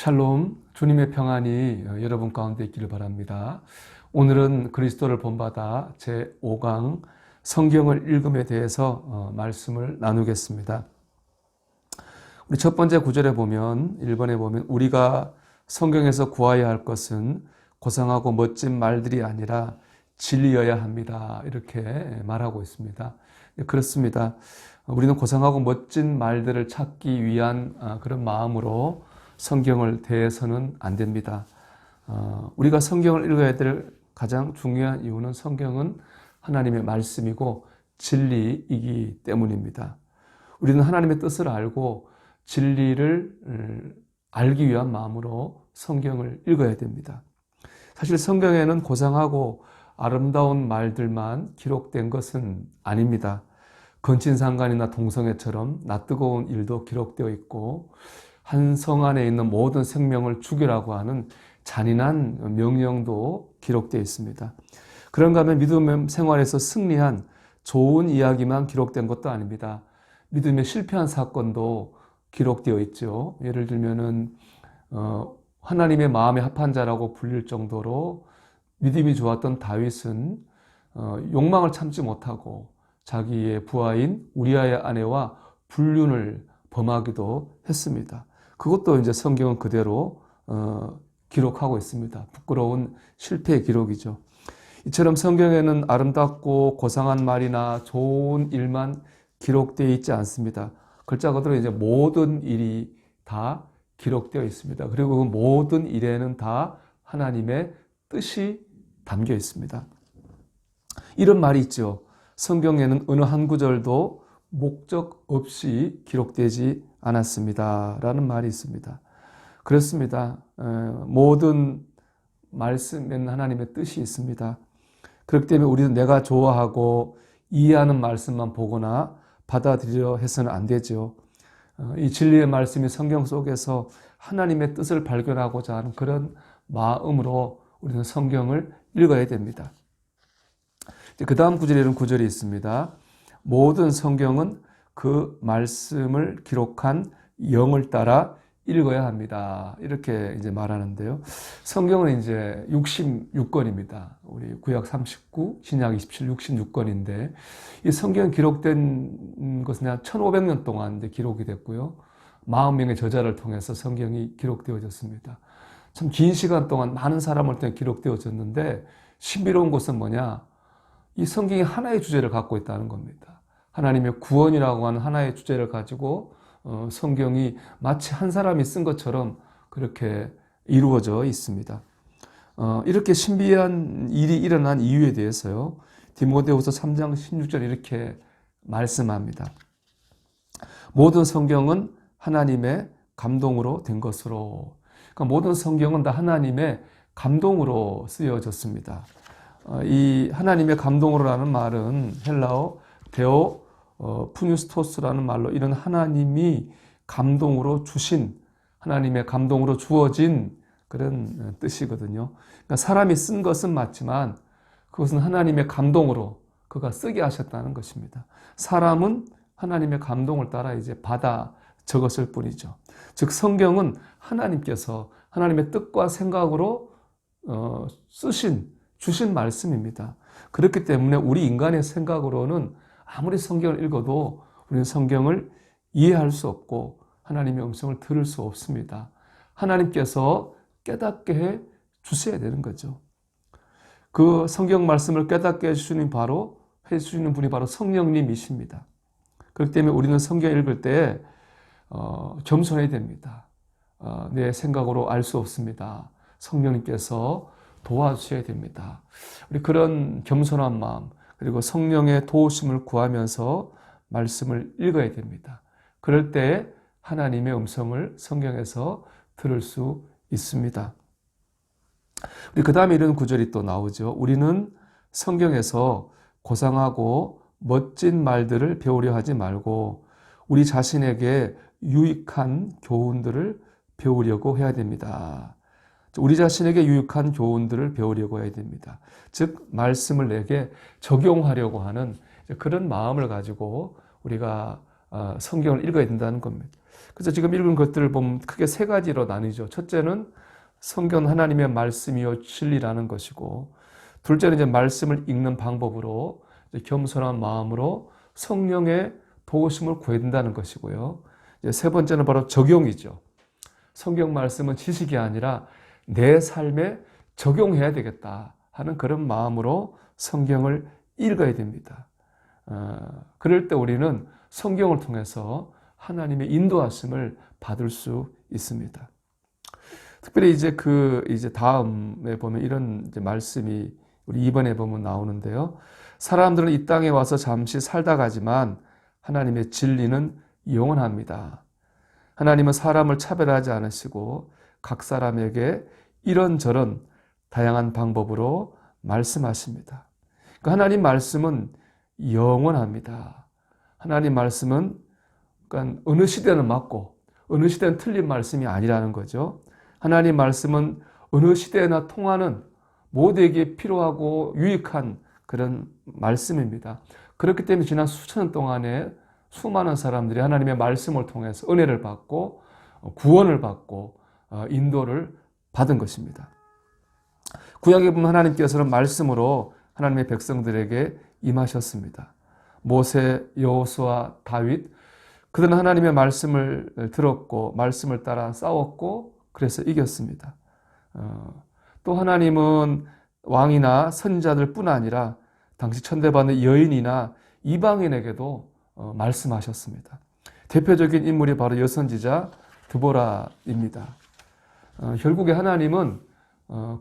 샬롬, 주님의 평안이 여러분 가운데 있기를 바랍니다. 오늘은 그리스도를 본받아 제5강 성경을 읽음에 대해서 말씀을 나누겠습니다. 우리 첫 번째 구절에 보면 1번에 보면 우리가 성경에서 구하여야 할 것은 고상하고 멋진 말들이 아니라 진리여야 합니다. 이렇게 말하고 있습니다. 그렇습니다. 우리는 고상하고 멋진 말들을 찾기 위한 그런 마음으로 성경을 대해서는 안 됩니다. 우리가 성경을 읽어야 될 가장 중요한 이유는 성경은 하나님의 말씀이고 진리이기 때문입니다. 우리는 하나님의 뜻을 알고 진리를 알기 위한 마음으로 성경을 읽어야 됩니다. 사실 성경에는 고상하고 아름다운 말들만 기록된 것은 아닙니다. 건친상간이나 동성애처럼 낯뜨거운 일도 기록되어 있고 한 성 안에 있는 모든 생명을 죽이라고 하는 잔인한 명령도 기록되어 있습니다. 그런가 하면 믿음 생활에서 승리한 좋은 이야기만 기록된 것도 아닙니다. 믿음에 실패한 사건도 기록되어 있죠. 예를 들면은 하나님의 마음에 합한 자라고 불릴 정도로 믿음이 좋았던 다윗은 욕망을 참지 못하고 자기의 부하인 우리아의 아내와 불륜을 범하기도 했습니다. 그것도 이제 성경은 그대로 기록하고 있습니다. 부끄러운 실패의 기록이죠. 이처럼 성경에는 아름답고 고상한 말이나 좋은 일만 기록되어 있지 않습니다. 글자 그대로 이제 모든 일이 다 기록되어 있습니다. 그리고 그 모든 일에는 다 하나님의 뜻이 담겨 있습니다. 이런 말이 있죠. 성경에는 어느 한 구절도 목적 없이 기록되지 않았습니다. 라는 말이 있습니다. 그렇습니다. 모든 말씀에는 하나님의 뜻이 있습니다. 그렇기 때문에 우리는 내가 좋아하고 이해하는 말씀만 보거나 받아들이려 해서는 안 되죠. 이 진리의 말씀이 성경 속에서 하나님의 뜻을 발견하고자 하는 그런 마음으로 우리는 성경을 읽어야 됩니다. 그 다음 구절에 이런 구절이 있습니다. 모든 성경은 그 말씀을 기록한 영을 따라 읽어야 합니다. 이렇게 이제 말하는데요. 성경은 이제 66권입니다. 우리 구약 39, 신약 27, 66권인데 이 성경 기록된 것은 한 1500년 동안 이제 기록이 됐고요. 40명의 저자를 통해서 성경이 기록되어졌습니다. 참 긴 시간 동안 많은 사람을 통해 기록되어졌는데 신비로운 것은 뭐냐? 이 성경이 하나의 주제를 갖고 있다는 겁니다. 하나님의 구원이라고 하는 하나의 주제를 가지고 성경이 마치 한 사람이 쓴 것처럼 그렇게 이루어져 있습니다. 이렇게 신비한 일이 일어난 이유에 대해서요. 디모데후서 3장 16절 이렇게 말씀합니다. 모든 성경은 하나님의 감동으로 된 것으로. 그러니까 모든 성경은 다 하나님의 감동으로 쓰여졌습니다. 이 하나님의 감동으로라는 말은 헬라어 데오 푸뉴스토스라는 말로 이런 하나님이 감동으로 주신, 하나님의 감동으로 주어진 그런 뜻이거든요. 그러니까 사람이 쓴 것은 맞지만 그것은 하나님의 감동으로 그가 쓰게 하셨다는 것입니다. 사람은 하나님의 감동을 따라 이제 받아 적었을 뿐이죠. 즉 성경은 하나님께서 하나님의 뜻과 생각으로 주신 말씀입니다. 그렇기 때문에 우리 인간의 생각으로는 아무리 성경을 읽어도 우리는 성경을 이해할 수 없고 하나님의 음성을 들을 수 없습니다. 하나님께서 깨닫게 해 주셔야 되는 거죠. 그 성경 말씀을 깨닫게 해주시는 분이 바로 성령님이십니다. 그렇기 때문에 우리는 성경 읽을 때 겸손해야 됩니다. 내 생각으로 알 수 없습니다. 성령님께서 도와주셔야 됩니다. 우리 그런 겸손한 마음 그리고 성령의 도우심을 구하면서 말씀을 읽어야 됩니다. 그럴 때 하나님의 음성을 성경에서 들을 수 있습니다. 그 다음에 이런 구절이 또 나오죠. 우리는 성경에서 고상하고 멋진 말들을 배우려 하지 말고 우리 자신에게 유익한 교훈들을 배우려고 해야 됩니다. 우리 자신에게 유익한 교훈들을 배우려고 해야 됩니다. 즉 말씀을 내게 적용하려고 하는 그런 마음을 가지고 우리가 성경을 읽어야 된다는 겁니다. 그래서 지금 읽은 것들을 보면 크게 세 가지로 나뉘죠. 첫째는 성경은 하나님의 말씀이요 진리라는 것이고, 둘째는 이제 말씀을 읽는 방법으로 겸손한 마음으로 성령의 도우심을 구해야 된다는 것이고요. 이제 세 번째는 바로 적용이죠. 성경 말씀은 지식이 아니라 내 삶에 적용해야 되겠다 하는 그런 마음으로 성경을 읽어야 됩니다. 그럴 때 우리는 성경을 통해서 하나님의 인도하심을 받을 수 있습니다. 특별히 이제 다음에 보면 이런 이제 말씀이 우리 2번에 보면 나오는데요. 사람들은 이 땅에 와서 잠시 살다 가지만 하나님의 진리는 영원합니다. 하나님은 사람을 차별하지 않으시고 각 사람에게 이런저런 다양한 방법으로 말씀하십니다. 그러니까 하나님 말씀은 영원합니다. 하나님 말씀은 그러니까 어느 시대는 맞고 어느 시대는 틀린 말씀이 아니라는 거죠. 하나님 말씀은 어느 시대나 통하는 모두에게 필요하고 유익한 그런 말씀입니다. 그렇기 때문에 지난 수천 년 동안에 수많은 사람들이 하나님의 말씀을 통해서 은혜를 받고 구원을 받고 인도를 받은 것입니다. 구약에 보면 하나님께서는 말씀으로 하나님의 백성들에게 임하셨습니다. 모세, 여호수아, 다윗, 그들은 하나님의 말씀을 들었고 말씀을 따라 싸웠고 그래서 이겼습니다. 또 하나님은 왕이나 선지자들 뿐 아니라 당시 천대받는 여인이나 이방인에게도 말씀하셨습니다. 대표적인 인물이 바로 여선지자 드보라입니다. 결국에 하나님은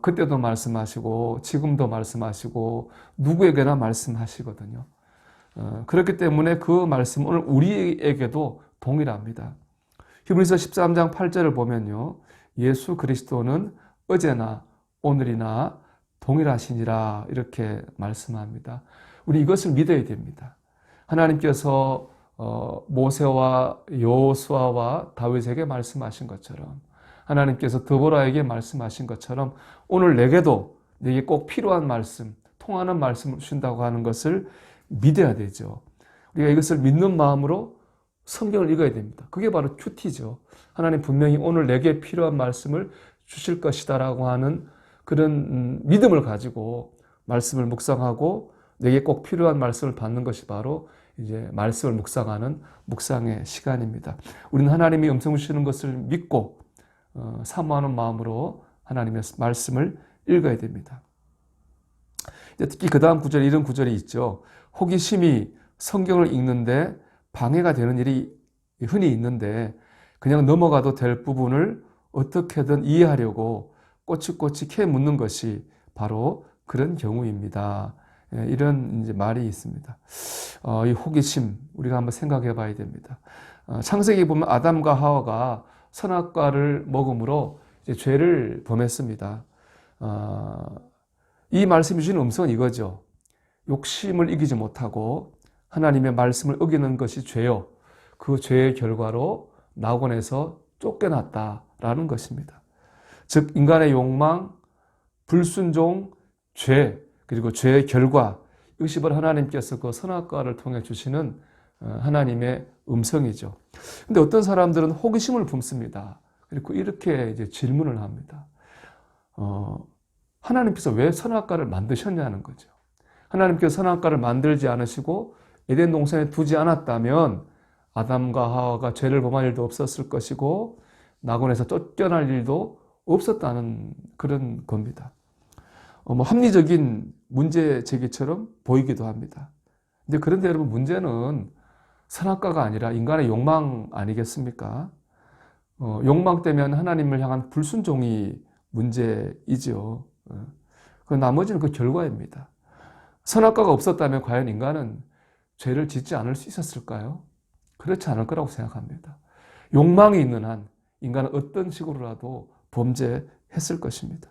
그때도 말씀하시고 지금도 말씀하시고 누구에게나 말씀하시거든요. 그렇기 때문에 그 말씀은 오늘 우리에게도 동일합니다. 히브리서 13장 8절을 보면요. 예수 그리스도는 어제나 오늘이나 동일하시니라 이렇게 말씀합니다. 우리 이것을 믿어야 됩니다. 하나님께서 모세와 여호수아와 다윗에게 말씀하신 것처럼 하나님께서 드보라에게 말씀하신 것처럼 오늘 내게도 내게 꼭 필요한 말씀, 통하는 말씀을 주신다고 하는 것을 믿어야 되죠. 우리가 이것을 믿는 마음으로 성경을 읽어야 됩니다. 그게 바로 큐티죠. 하나님 분명히 오늘 내게 필요한 말씀을 주실 것이다라고 하는 그런 믿음을 가지고 말씀을 묵상하고 내게 꼭 필요한 말씀을 받는 것이 바로 이제 말씀을 묵상하는 묵상의 시간입니다. 우리는 하나님이 음성 주시는 것을 믿고 사모하는 마음으로 하나님의 말씀을 읽어야 됩니다. 특히 그 다음 구절에 이런 구절이 있죠. 호기심이 성경을 읽는데 방해가 되는 일이 흔히 있는데 그냥 넘어가도 될 부분을 어떻게든 이해하려고 꼬치꼬치 캐 묻는 것이 바로 그런 경우입니다. 이런 이제 말이 있습니다. 이 호기심 우리가 한번 생각해 봐야 됩니다. 창세기 보면 아담과 하와가 선악과를 먹음으로 이제 죄를 범했습니다. 이 말씀이 주신 음성은 이거죠. 욕심을 이기지 못하고 하나님의 말씀을 어기는 것이 죄요. 그 죄의 결과로 낙원에서 쫓겨났다라는 것입니다. 즉 인간의 욕망, 불순종, 죄, 그리고 죄의 결과, 이것이 바로 하나님께서 그 선악과를 통해 주시는 하나님의 음성이죠. 근데 어떤 사람들은 호기심을 품습니다. 그리고 이렇게 이제 질문을 합니다. 하나님께서 왜 선악과를 만드셨냐는 거죠. 하나님께서 선악과를 만들지 않으시고 에덴 동산에 두지 않았다면 아담과 하와가 죄를 범할 일도 없었을 것이고 낙원에서 쫓겨날 일도 없었다는 그런 겁니다. 합리적인 문제 제기처럼 보이기도 합니다. 그런데 여러분 문제는 선악과가 아니라 인간의 욕망 아니겠습니까? 욕망 때문에 하나님을 향한 불순종이 문제이죠. 그 나머지는 그 결과입니다. 선악과가 없었다면 과연 인간은 죄를 짓지 않을 수 있었을까요? 그렇지 않을 거라고 생각합니다. 욕망이 있는 한 인간은 어떤 식으로라도 범죄했을 것입니다.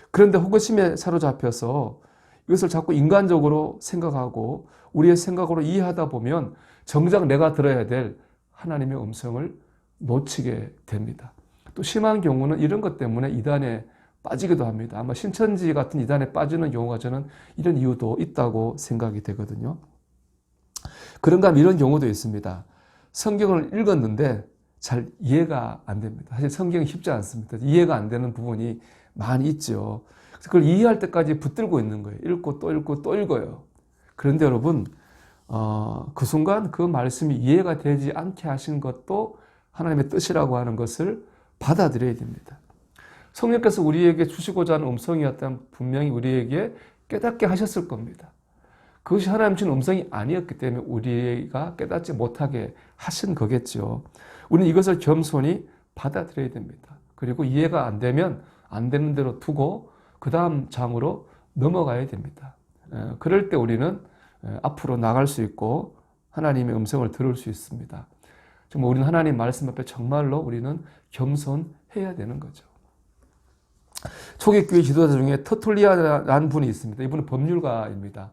그런데 호기심에 사로잡혀서 이것을 자꾸 인간적으로 생각하고 우리의 생각으로 이해하다 보면 정작 내가 들어야 될 하나님의 음성을 놓치게 됩니다. 또 심한 경우는 이런 것 때문에 이단에 빠지기도 합니다. 아마 신천지 같은 이단에 빠지는 경우가 저는 이런 이유도 있다고 생각이 되거든요. 그런가 하면 이런 경우도 있습니다. 성경을 읽었는데 잘 이해가 안 됩니다. 사실 성경이 쉽지 않습니다. 이해가 안 되는 부분이 많이 있죠. 그래서 그걸 이해할 때까지 붙들고 있는 거예요. 읽고 또 읽고 또 읽어요. 그런데 여러분, 그 순간 그 말씀이 이해가 되지 않게 하신 것도 하나님의 뜻이라고 하는 것을 받아들여야 됩니다. 성령께서 우리에게 주시고자 하는 음성이었다면 분명히 우리에게 깨닫게 하셨을 겁니다. 그것이 하나님 주신 음성이 아니었기 때문에 우리가 깨닫지 못하게 하신 거겠죠. 우리는 이것을 겸손히 받아들여야 됩니다. 그리고 이해가 안 되면 안 되는 대로 두고 그 다음 장으로 넘어가야 됩니다. 그럴 때 우리는 앞으로 나갈 수 있고 하나님의 음성을 들을 수 있습니다. 정말 우리는 하나님 말씀 앞에 정말로 우리는 겸손해야 되는 거죠. 초기 교회 지도자 중에 터툴리아라는 분이 있습니다. 이분은 법률가입니다.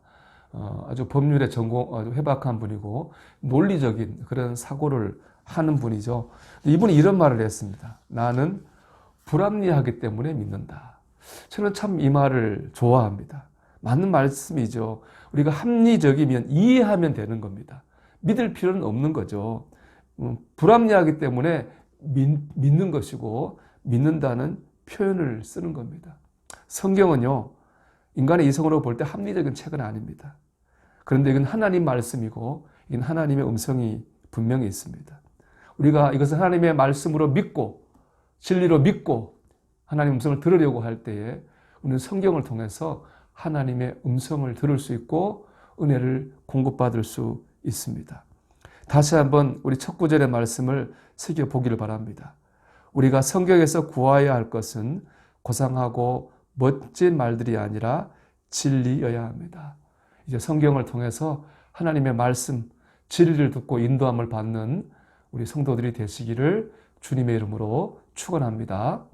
아주 법률에 아주 해박한 분이고 논리적인 그런 사고를 하는 분이죠. 이분이 이런 말을 했습니다. 나는 불합리하기 때문에 믿는다. 저는 참 이 말을 좋아합니다. 맞는 말씀이죠. 우리가 합리적이면 이해하면 되는 겁니다. 믿을 필요는 없는 거죠. 불합리하기 때문에 믿는 것이고 믿는다는 표현을 쓰는 겁니다. 성경은요, 인간의 이성으로 볼 때 합리적인 책은 아닙니다. 그런데 이건 하나님 말씀이고 이건 하나님의 음성이 분명히 있습니다. 우리가 이것을 하나님의 말씀으로 믿고 진리로 믿고 하나님의 음성을 들으려고 할 때에 우리는 성경을 통해서 하나님의 음성을 들을 수 있고 은혜를 공급받을 수 있습니다. 다시 한번 우리 첫 구절의 말씀을 새겨보기를 바랍니다. 우리가 성경에서 구해야 할 것은 고상하고 멋진 말들이 아니라 진리여야 합니다. 이제 성경을 통해서 하나님의 말씀, 진리를 듣고 인도함을 받는 우리 성도들이 되시기를 주님의 이름으로 축원합니다.